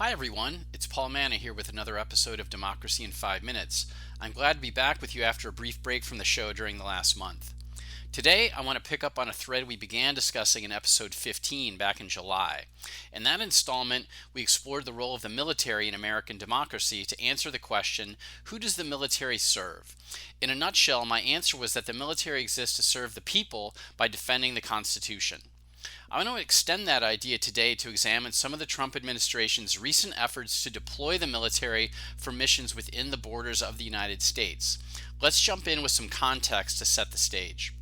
Hi everyone, it's Paul Manna here with another episode of Democracy in 5 Minutes. I'm glad to be back with you after a brief break from the show during the last month. Today, I want to pick up on a thread we began discussing in episode 15 back in July. In that installment, we explored the role of the military in American democracy to answer the question, who does the military serve? In a nutshell, my answer was that the military exists to serve the people by defending the Constitution. I want to extend that idea today to examine some of the Trump administration's recent efforts to deploy the military for missions within the borders of the United States. Let's jump in with some context to set the stage.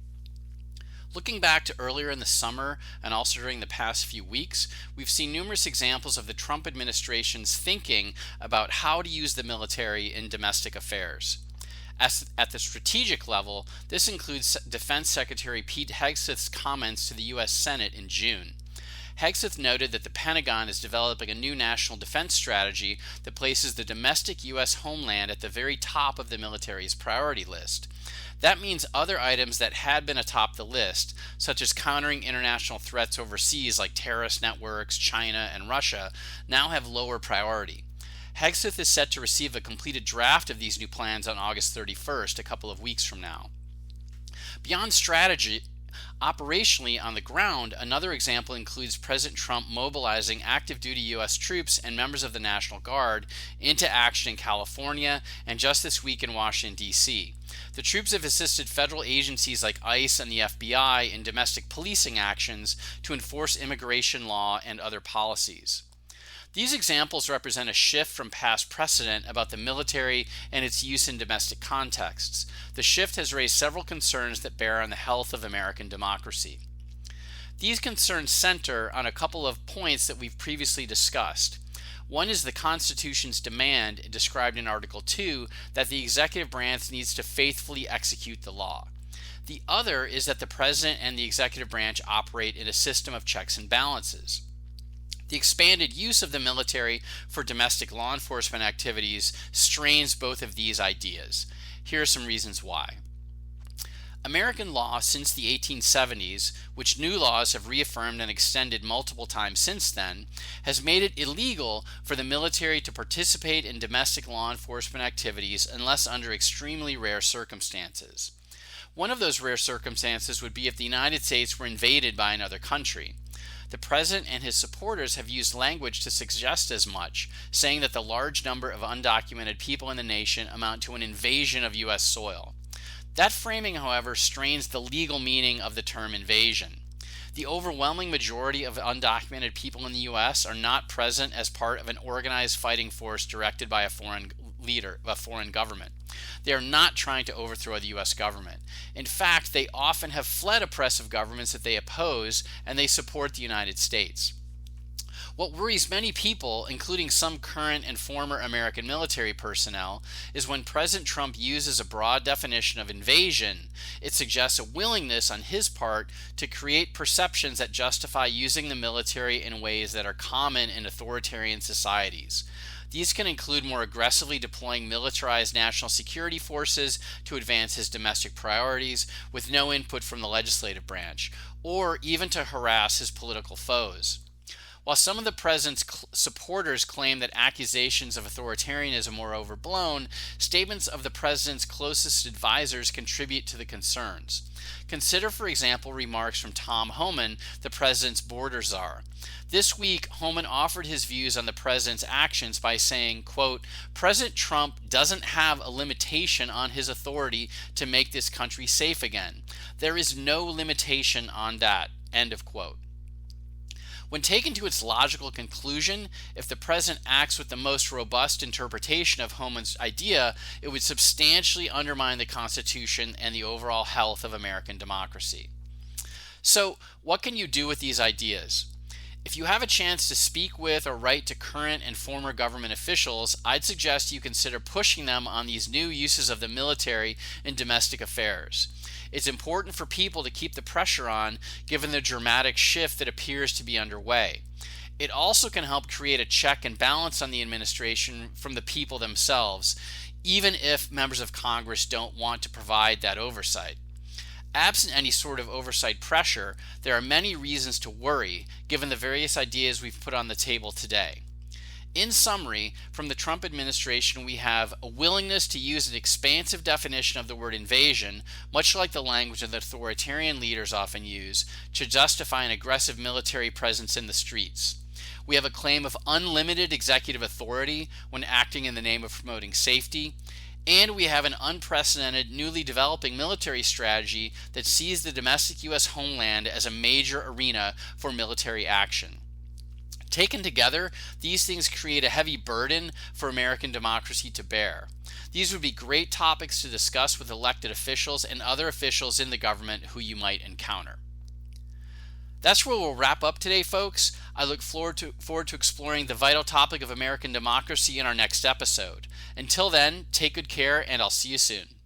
Looking back to earlier in the summer and also during the past few weeks, we've seen numerous examples of the Trump administration's thinking about how to use the military in domestic affairs. At the strategic level, this includes Defense Secretary Pete Hegseth's comments to the U.S. Senate in June. Hegseth noted that the Pentagon is developing a new national defense strategy that places the domestic U.S. homeland at the very top of the military's priority list. That means other items that had been atop the list, such as countering international threats overseas like terrorist networks, China, and Russia, now have lower priority. Hegseth is set to receive a completed draft of these new plans on August 31st, a couple of weeks from now. Beyond strategy, operationally on the ground, another example includes President Trump mobilizing active duty U.S. troops and members of the National Guard into action in California and just this week in Washington, D.C. The troops have assisted federal agencies like ICE and the FBI in domestic policing actions to enforce immigration law and other policies. These examples represent a shift from past precedent about the military and its use in domestic contexts. The shift has raised several concerns that bear on the health of American democracy. These concerns center on a couple of points that we've previously discussed. One is the Constitution's demand, described in Article 2, that the executive branch needs to faithfully execute the law. The other is that the president and the executive branch operate in a system of checks and balances. The expanded use of the military for domestic law enforcement activities strains both of these ideas. Here are some reasons why. American law since the 1870s, which new laws have reaffirmed and extended multiple times since then, has made it illegal for the military to participate in domestic law enforcement activities unless under extremely rare circumstances. One of those rare circumstances would be if the United States were invaded by another country. The president and his supporters have used language to suggest as much, saying that the large number of undocumented people in the nation amount to an invasion of U.S. soil. That framing, however, strains the legal meaning of the term invasion. The overwhelming majority of undocumented people in the U.S. are not present as part of an organized fighting force directed by a foreign government. They are not trying to overthrow the U.S. government. In fact, they often have fled oppressive governments that they oppose, and they support the United States. What worries many people, including some current and former American military personnel, is when President Trump uses a broad definition of invasion, it suggests a willingness on his part to create perceptions that justify using the military in ways that are common in authoritarian societies. These can include more aggressively deploying militarized national security forces to advance his domestic priorities with no input from the legislative branch, or even to harass his political foes. While some of the president's supporters claim that accusations of authoritarianism were overblown, statements of the president's closest advisors contribute to the concerns. Consider, for example, remarks from Tom Homan, the president's border czar. This week, Homan offered his views on the president's actions by saying, quote, "President Trump doesn't have a limitation on his authority to make this country safe again. There is no limitation on that," end of quote. When taken to its logical conclusion, if the president acts with the most robust interpretation of Homan's idea, it would substantially undermine the Constitution and the overall health of American democracy. So, what can you do with these ideas? If you have a chance to speak with or write to current and former government officials, I'd suggest you consider pushing them on these new uses of the military in domestic affairs. It's important for people to keep the pressure on given the dramatic shift that appears to be underway. It also can help create a check and balance on the administration from the people themselves, even if members of Congress don't want to provide that oversight. Absent any sort of oversight pressure, there are many reasons to worry given the various ideas we've put on the table today. In summary, from the Trump administration, we have a willingness to use an expansive definition of the word invasion, much like the language that authoritarian leaders often use, to justify an aggressive military presence in the streets. We have a claim of unlimited executive authority when acting in the name of promoting safety. And we have an unprecedented, newly developing military strategy that sees the domestic U.S. homeland as a major arena for military action. Taken together, these things create a heavy burden for American democracy to bear. These would be great topics to discuss with elected officials and other officials in the government who you might encounter. That's where we'll wrap up today, folks. I look forward to exploring the vital topic of American democracy in our next episode. Until then, take good care, and I'll see you soon.